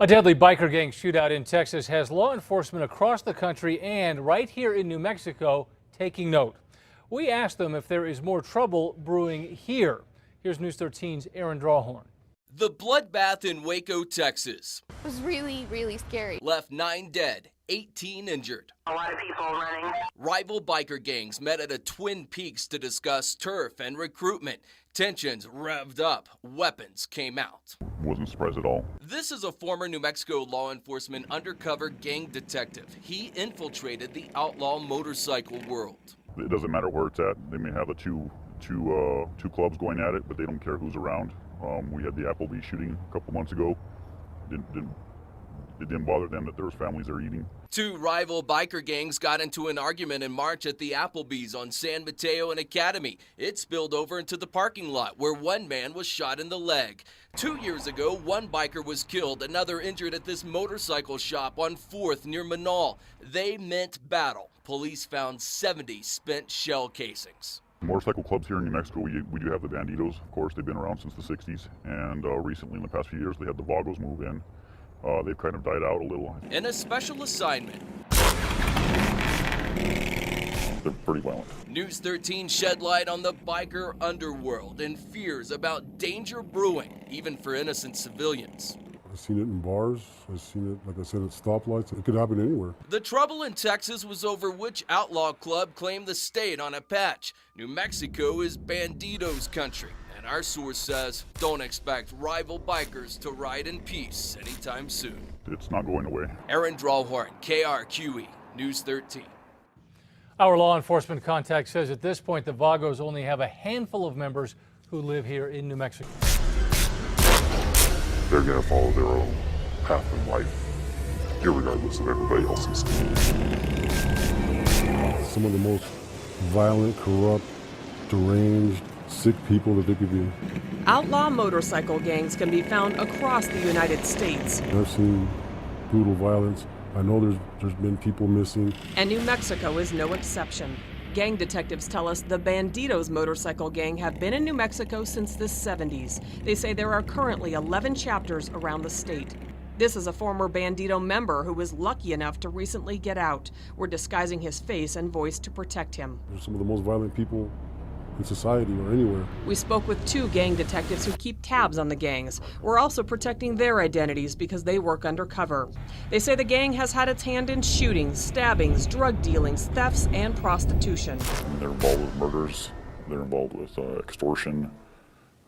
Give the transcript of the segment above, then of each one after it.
A deadly biker gang shootout in Texas has law enforcement across the country and right here in New Mexico taking note. We asked them if there is more trouble brewing here. Here's News 13's Aaron Drawhorn. The bloodbath in Waco, Texas. It was really scary. Left 9 dead, 18 injured. A lot of people running. Rival biker gangs met at a Twin Peaks to discuss turf and recruitment. Tensions revved up. Weapons came out. Wasn't surprised at all. This is a former New Mexico law enforcement undercover gang detective. He infiltrated the outlaw motorcycle world. It doesn't matter where it's at. They may have two clubs going at it, but they don't care who's around. We had the Applebee's shooting a couple months ago. It didn't bother them that there was families there eating. Two rival biker gangs got into an argument in March at the Applebee's on San Mateo and Academy. It spilled over into the parking lot where one man was shot in the leg. 2 years ago, one biker was killed, another injured at this motorcycle shop on 4th near Manal. They meant battle. Police found 70 spent shell casings. Motorcycle clubs here in New Mexico, we do have the Bandidos. Of course, they've been around since the 60s. And recently, in the past few years, they had the Vagos move in. They've kind of died out a little. In a special assignment, they're pretty violent. News 13 shed light on the biker underworld and fears about danger brewing, even for innocent civilians. I've seen it in bars. I've seen it, like I said, at stoplights. It could happen anywhere. The trouble in Texas was over which outlaw club claimed the state on a patch. New Mexico is Bandidos country. And our source says, don't expect rival bikers to ride in peace anytime soon. It's not going away. Aaron Drawhorn, KRQE, News 13. Our law enforcement contact says at this point the Vagos only have a handful of members who live here in New Mexico. They're going to follow their own path in life, irregardless of everybody else's. Some of the most violent, corrupt, deranged, sick people that they could be. Outlaw motorcycle gangs can be found across the United States. I've seen brutal violence. I know there's been people missing. And New Mexico is no exception. Gang detectives tell us the Bandidos motorcycle gang have been in New Mexico since the 70s. They say there are currently 11 chapters around the state. This is a former Bandido member who was lucky enough to recently get out. We're disguising his face and voice to protect him. They're some of the most violent people in society or anywhere. We spoke with 2 gang detectives who keep tabs on the gangs. We're also protecting their identities because they work undercover. They say the gang has had its hand in shootings, stabbings, drug dealings, thefts, and prostitution. They're involved with murders. They're involved with extortion.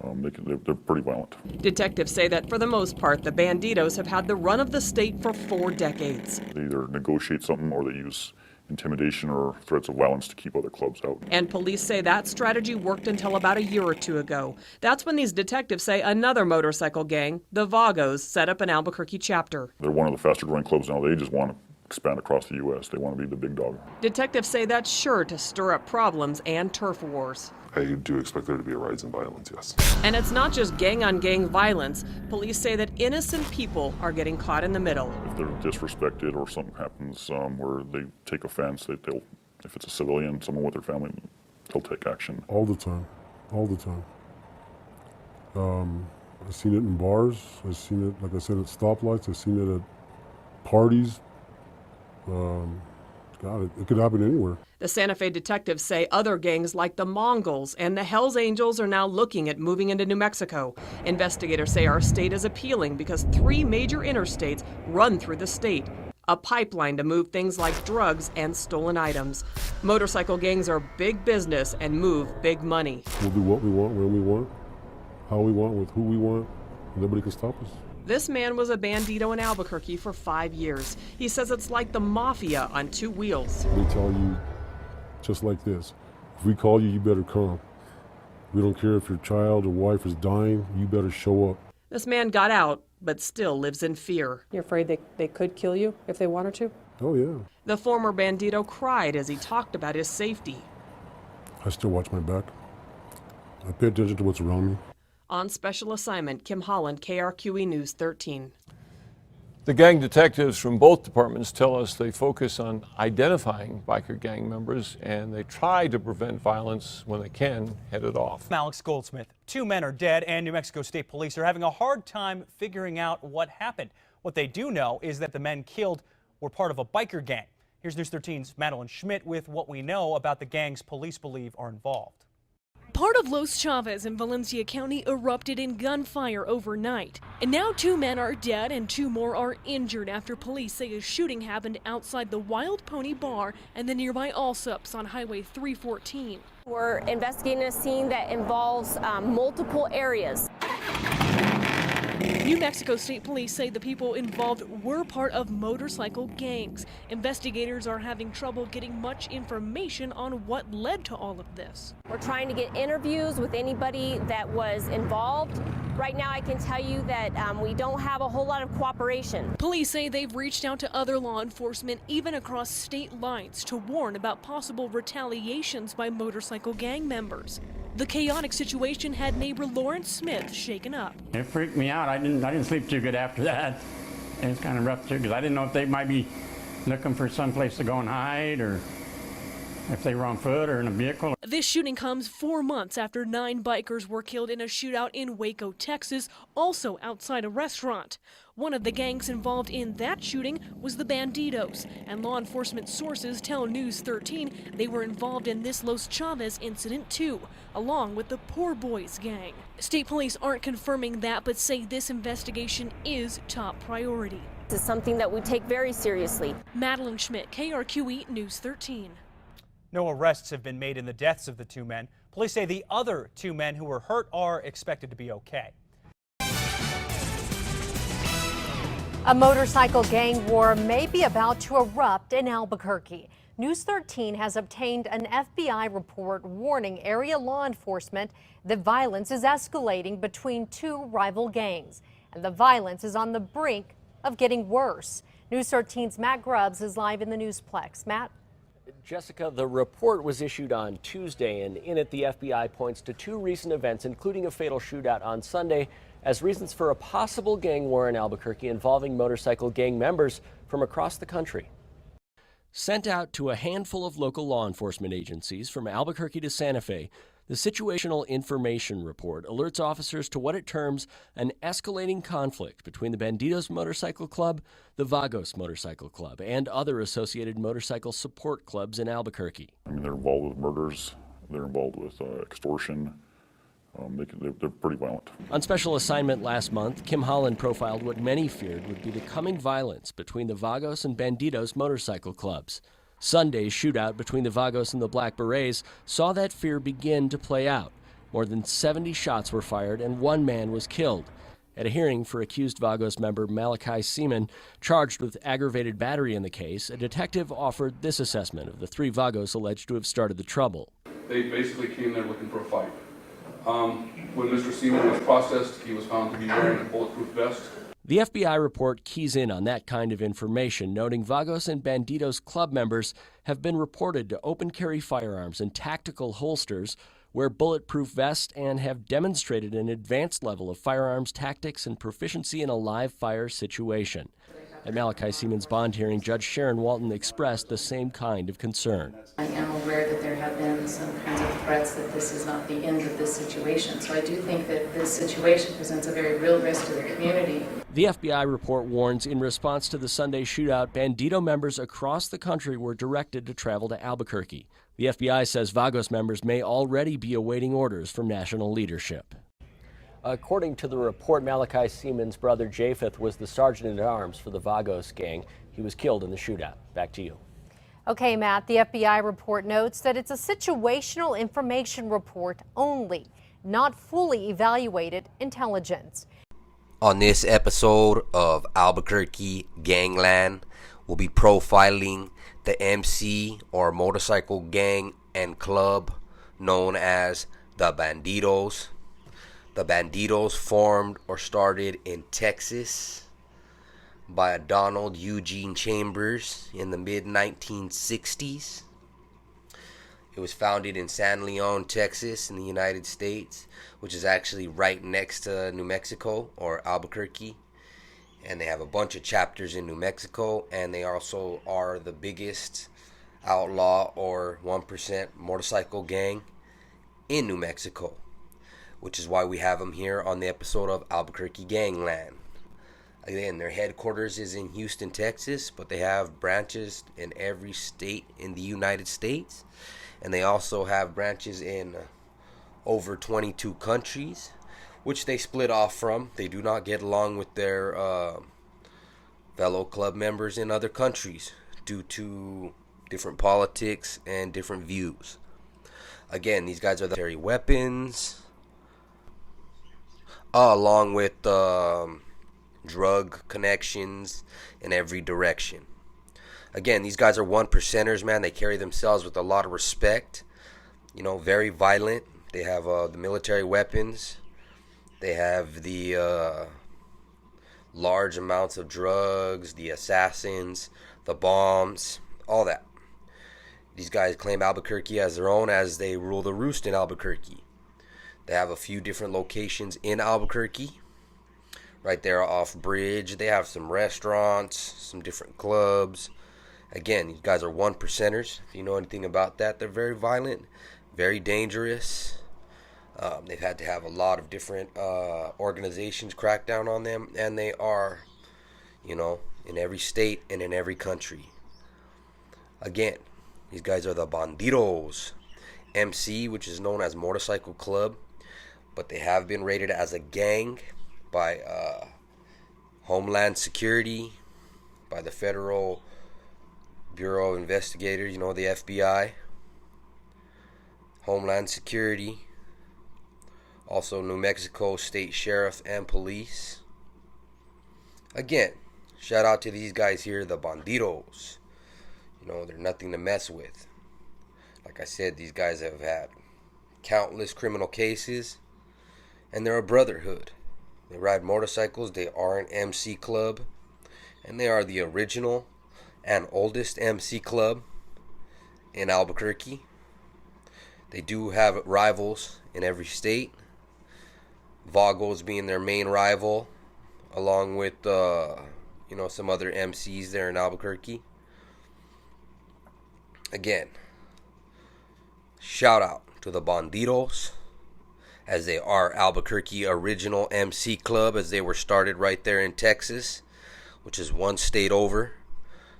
They're pretty violent. Detectives say that for the most part, the Bandidos have had the run of the state for 4 decades. They either negotiate something or they use intimidation or threats of violence to keep other clubs out. And police say that strategy worked until about a year or 2 ago. That's when these detectives say another motorcycle gang, the Vagos, set up an Albuquerque chapter. They're one of the faster growing clubs now. They just want to expand across the U.S. They want to be the big dog. Detectives say that's sure to stir up problems and turf wars. I do expect there to be a rise in violence, yes. And it's not just gang-on-gang violence. Police say that innocent people are getting caught in the middle. If they're disrespected or something happens where they take offense, if it's a civilian, someone with their family, they'll take action. All the time. I've seen it in bars. I've seen it, like I said, at stoplights. I've seen it at parties. God, it could happen anywhere. The Santa Fe detectives say other gangs like the Mongols and the Hells Angels are now looking at moving into New Mexico. Investigators say our state is appealing because 3 major interstates run through the state. A pipeline to move things like drugs and stolen items. Motorcycle gangs are big business and move big money. We'll do what we want, when we want, how we want, with who we want. Nobody can stop us. This man was a Bandido in Albuquerque for 5 years. He says it's like the mafia on 2 wheels. They tell you just like this: if we call you, you better come. We don't care if your child or wife is dying, you better show up. This man got out, but still lives in fear. You're afraid they could kill you if they wanted to? Oh, yeah. The former Bandido cried as he talked about his safety. I still watch my back. I pay attention to what's around me. On special assignment, Kim Holland, KRQE News 13. The gang detectives from both departments tell us they focus on identifying biker gang members and they try to prevent violence when they can head it off. Alex Goldsmith. 2 men are dead and New Mexico State Police are having a hard time figuring out what happened. What they do know is that the men killed were part of a biker gang. Here's News 13's Madeline Schmidt with what we know about the gangs police believe are involved. Part of Los Chavez in Valencia County erupted in gunfire overnight. And now 2 men are dead and 2 more are injured after police say a shooting happened outside the Wild Pony Bar and the nearby Allsups on Highway 314. We're investigating a scene that involves multiple areas. New Mexico State Police say the people involved were part of motorcycle gangs. Investigators are having trouble getting much information on what led to all of this. We're trying to get interviews with anybody that was involved. Right now I can tell you that we don't have a whole lot of cooperation. Police say they've reached out to other law enforcement, even across state lines, to warn about possible retaliations by motorcycle gang members. The chaotic situation had neighbor Lawrence Smith shaken up. It freaked me out. I didn't sleep too good after that. And it's kind of rough too, because I didn't know if they might be looking for some place to go and hide, or if they were on foot or in a vehicle. This shooting comes 4 months after 9 bikers were killed in a shootout in Waco, Texas, also outside a restaurant. One of the gangs involved in that shooting was the Bandidos, and law enforcement sources tell News 13 they were involved in this Los Chavez incident too, along with the Poor Boys gang. State police aren't confirming that, but say this investigation is top priority. This is something that we take very seriously. Madeline Schmidt, KRQE News 13. No arrests have been made in the deaths of the 2 men. Police say the other 2 men who were hurt are expected to be okay. A motorcycle gang war may be about to erupt in Albuquerque. News 13 has obtained an FBI report warning area law enforcement that violence is escalating between 2 rival gangs, and the violence is on the brink of getting worse. News 13's Matt Grubbs is live in the Newsplex. Matt? Jessica, the report was issued on Tuesday, and in it the FBI points to 2 recent events, including a fatal shootout on Sunday, as reasons for a possible gang war in Albuquerque involving motorcycle gang members from across the country. Sent out to a handful of local law enforcement agencies from Albuquerque to Santa Fe, the Situational Information Report alerts officers to what it terms an escalating conflict between the Bandidos Motorcycle Club, the Vagos Motorcycle Club, and other associated motorcycle support clubs in Albuquerque. I mean, they're involved with murders, they're involved with extortion. They're pretty violent. On special assignment last month, Kim Holland profiled what many feared would be the coming violence between the Vagos and Bandidos motorcycle clubs. Sunday's shootout between the Vagos and the Black Berets saw that fear begin to play out. More than 70 shots were fired and 1 man was killed. At a hearing for accused Vagos member Malachi Seaman, charged with aggravated battery in the case, a detective offered this assessment of the 3 Vagos alleged to have started the trouble. They basically came there looking for a fight. When Mr. Seaman was processed, he was found to be wearing a bulletproof vest. The FBI report keys in on that kind of information, noting Vagos and Bandidos club members have been reported to open carry firearms and tactical holsters, wear bulletproof vests, and have demonstrated an advanced level of firearms tactics and proficiency in a live fire situation. At Malachi Seaman's bond hearing, Judge Sharon Walton expressed the same kind of concern. I am aware that there have been some kinds of threats that this is not the end of this situation. So I do think that this situation presents a very real risk to the community. The FBI report warns in response to the Sunday shootout, Bandido members across the country were directed to travel to Albuquerque. The FBI says Vagos members may already be awaiting orders from national leadership. According to the report, Malachi Seaman's brother Japheth was the sergeant-at-arms for the Vagos gang. He was killed in the shootout. Back to you. Okay, Matt, the FBI report notes that it's a situational information report only, not fully evaluated intelligence. On this episode of Albuquerque Gangland, we'll be profiling the MC or motorcycle gang and club known as the Bandidos. The Bandidos formed or started in Texas by a Donald Eugene Chambers in the mid-1960s. It was founded in San Leon, Texas in the United States, which is actually right next to New Mexico or Albuquerque. And they have a bunch of chapters in New Mexico, and they also are the biggest outlaw or 1% motorcycle gang in New Mexico, which is why we have them here on the episode of Albuquerque Gangland. Again, their headquarters is in Houston, Texas, but they have branches in every state in the United States. And they also have branches in over 22 countries, which they split off from. They do not get along with their fellow club members in other countries due to different politics and different views. Again, these guys are the military weapons, along with drug connections in every direction. Again, these guys are one percenters, man. They carry themselves with a lot of respect. You know, very violent. They have the military weapons. They have the large amounts of drugs, the assassins, the bombs, all that. These guys claim Albuquerque as their own, as they rule the roost in Albuquerque. They have a few different locations in Albuquerque. Right there off Bridge, they have some restaurants, some different clubs. Again, these guys are one percenters. If you know anything about that, they're very violent, very dangerous. They've had to have a lot of different organizations crack down on them, and they are, you know, in every state and in every country. Again, these guys are the Bandidos. MC, which is known as Motorcycle Club, but they have been rated as a gang by Homeland Security, by the Federal Bureau of Investigators, you know, the FBI, Homeland Security, also New Mexico State Sheriff and Police. Again, shout out to these guys here, the Bandidos. You know, they're nothing to mess with. Like I said, these guys have had countless criminal cases, and they're a brotherhood. They ride motorcycles, they are an MC club, and they are the original and oldest MC club in Albuquerque. They do have rivals in every state, Vagos being their main rival, along with you know, some other MCs there in Albuquerque. Again, shout out to the Bandidos, as they are Albuquerque original MC club, as they were started right there in Texas, which is one state over.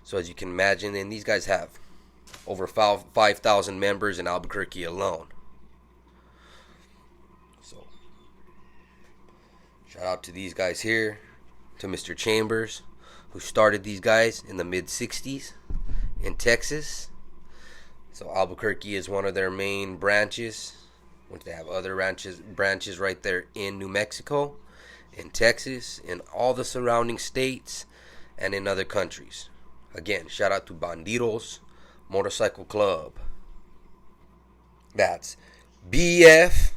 So as you can imagine, and these guys have over 5,000 members in Albuquerque alone. So shout out to these guys here, to Mr. Chambers, who started these guys in the mid-60s in Texas. So Albuquerque is one of their main branches, which they have other branches right there in New Mexico, in Texas, in all the surrounding states, and in other countries. Again, shout out to Bandidos Motorcycle Club. That's BFFB,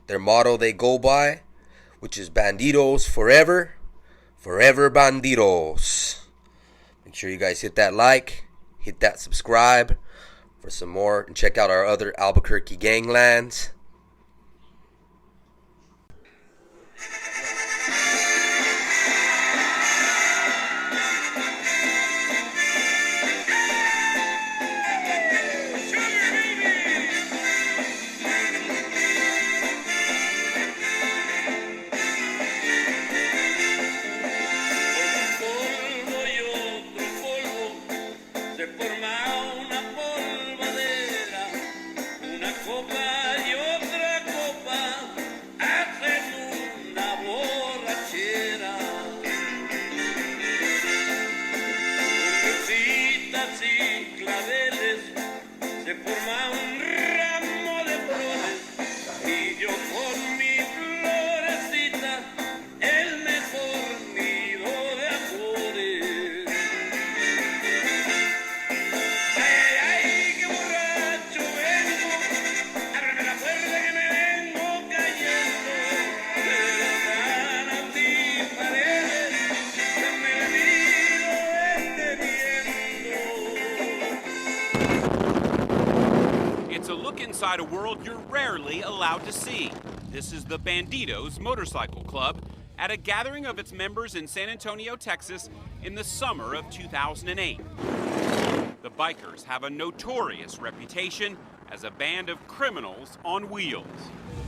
their motto they go by, which is Bandidos Forever, Forever Bandidos. Make sure you guys hit that like, hit that subscribe for some more, and check out our other Albuquerque Ganglands. Inside a world you're rarely allowed to see. This is the Bandidos Motorcycle Club at a gathering of its members in San Antonio, Texas in the summer of 2008. The bikers have a notorious reputation as a band of criminals on wheels.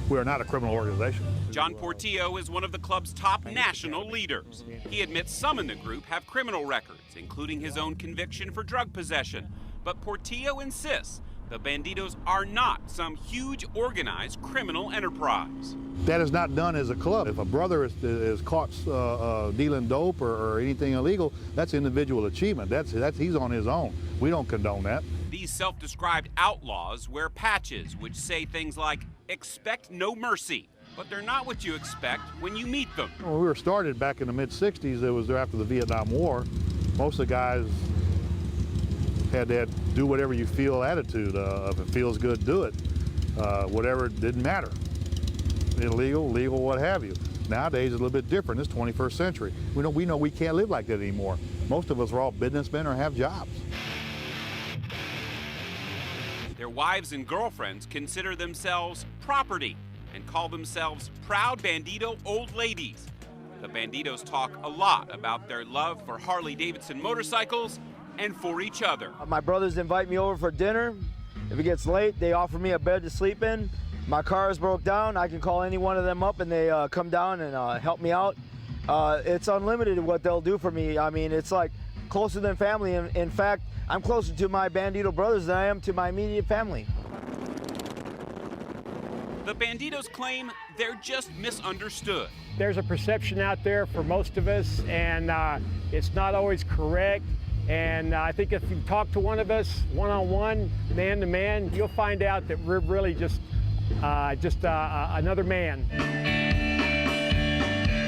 We are not a criminal organization. John Portillo is one of the club's top national leaders. He admits some in the group have criminal records, including his own conviction for drug possession. But Portillo insists the Bandidos are not some huge organized criminal enterprise. That is not done as a club. If a brother is caught dealing dope or anything illegal, that's individual achievement. He's on his own. We don't condone that. These self-described outlaws wear patches which say things like, "Expect no mercy," but they're not what you expect when you meet them. When we were started back in the mid-'60s, it was after the Vietnam War. Most of the guys had that do whatever you feel attitude. If it feels good, do it. Whatever, it didn't matter. Illegal, legal, what have you. Nowadays, it's a little bit different. It's 21st century. We know we can't live like that anymore. Most of us are all businessmen or have jobs. Their wives and girlfriends consider themselves property and call themselves proud Bandito old ladies. The Bandidos talk a lot about their love for Harley-Davidson motorcycles and for each other. My brothers invite me over for dinner. If it gets late, they offer me a bed to sleep in. My car is broke down. I can call any one of them up and they come down and help me out. It's unlimited what they'll do for me. I mean, it's like closer than family. In fact, I'm closer to my Bandito brothers than I am to my immediate family. The Bandidos claim they're just misunderstood. There's a perception out there for most of us, and it's not always correct. And I think if you talk to one of us one-on-one, man to man, you'll find out that we're really just another man.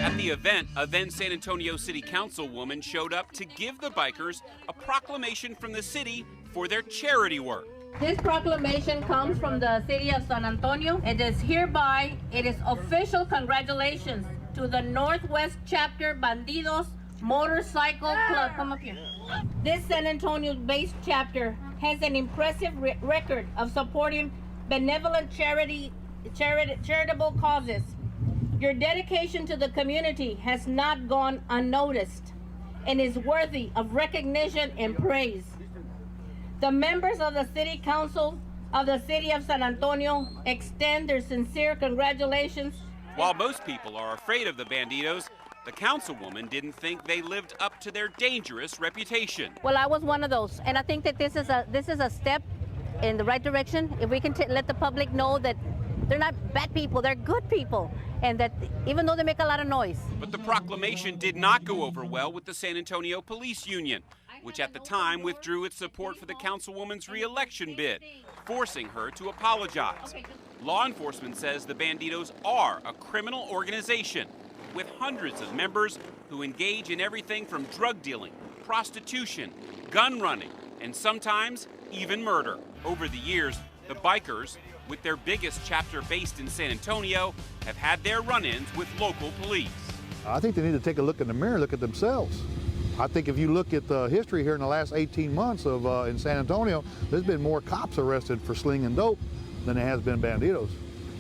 At the event, a then San Antonio City Councilwoman showed up to give the bikers a proclamation from the city for their charity work. This proclamation comes from the city of San Antonio. It is official congratulations to the Northwest Chapter Bandidos Motorcycle Club. Come up here. This San Antonio-based chapter has an impressive record of supporting benevolent charitable causes. Your dedication to the community has not gone unnoticed and is worthy of recognition and praise. The members of the City Council of the City of San Antonio extend their sincere congratulations. While most people are afraid of the Bandidos, the councilwoman didn't think they lived up to their dangerous reputation. Well, I was one of those, and I think that this is a step in the right direction. If we can let the public know that they're not bad people, they're good people, and that even though they make a lot of noise. But the proclamation did not go over well with the San Antonio Police Union, which at the time withdrew its support for the councilwoman's re-election bid, forcing her to apologize. Law enforcement says the Bandidos are a criminal organization with hundreds of members who engage in everything from drug dealing, prostitution, gun running, and sometimes even murder. Over the years, the bikers, with their biggest chapter based in San Antonio, have had their run-ins with local police. I think they need to take a look in the mirror, look at themselves. I think if you look at the history here in the last 18 months of in San Antonio, there's been more cops arrested for slinging dope than there has been Bandidos.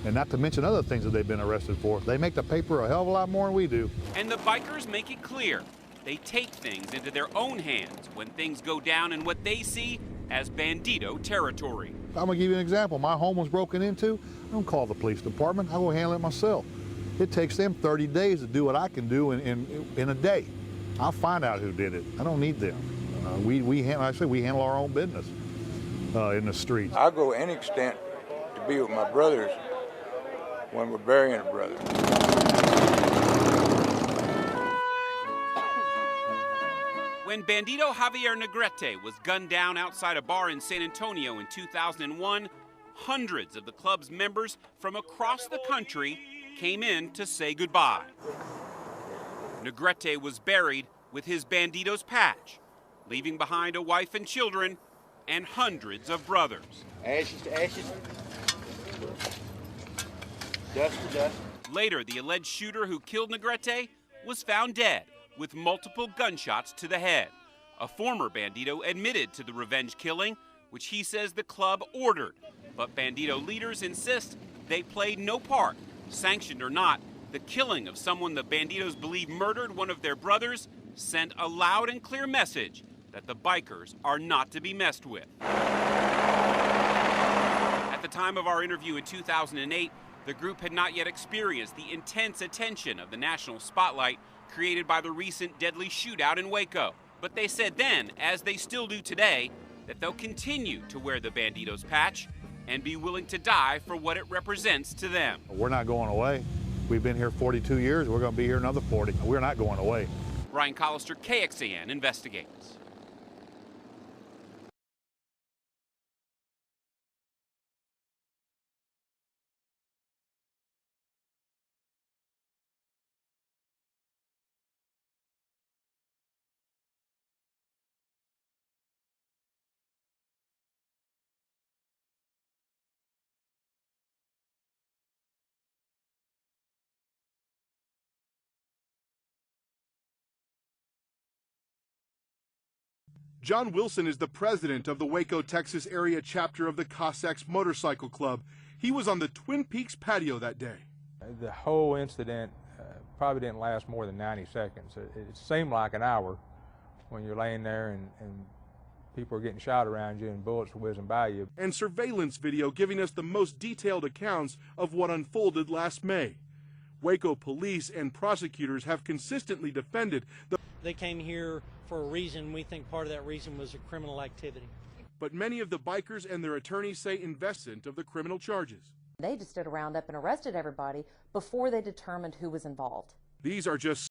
And not to mention other things that they've been arrested for. They make the paper a hell of a lot more than we do. And the bikers make it clear they take things into their own hands when things go down in what they see as Bandito territory. I'm gonna give you an example. My home was broken into. I don't call the police department. I go handle it myself. It takes them 30 days to do what I can do in a day. I'll find out who did it. I don't need them. We handle our own business in the streets. I'll go any extent to be with my brothers when we're burying a brother. When Bandito Javier Negrete was gunned down outside a bar in San Antonio in 2001, hundreds of the club's members from across the country came in to say goodbye. Negrete was buried with his Bandidos patch, leaving behind a wife and children and hundreds of brothers. Ashes to ashes, dust to dust. Later, the alleged shooter who killed Negrete was found dead with multiple gunshots to the head. A former Bandito admitted to the revenge killing, which he says the club ordered. But Bandito leaders insist they played no part, sanctioned or not. The killing of someone the Bandidos believe murdered one of their brothers sent a loud and clear message that the bikers are not to be messed with. At the time of our interview in 2008, The group had not yet experienced the intense attention of the national spotlight created by the recent deadly shootout in Waco. But they said then, as they still do today, that they'll continue to wear the Bandidos patch and be willing to die for what it represents to them. We're not going away. We've been here 42 years. We're going to be here another 40. We're not going away. Ryan Collister, KXAN, investigates. John Wilson is the president of the Waco, Texas area chapter of the Cossacks Motorcycle Club. He was on the Twin Peaks patio that day. The whole incident probably didn't last more than 90 seconds. It seemed like an hour when you're laying there and people are getting shot around you and bullets are whizzing by you. And surveillance video giving us the most detailed accounts of what unfolded last May. Waco police and prosecutors have consistently defended the... They came here for a reason. We think part of that reason was a criminal activity. But many of the bikers and their attorneys say innocent of the criminal charges. They just did a roundup and arrested everybody before they determined who was involved. These are just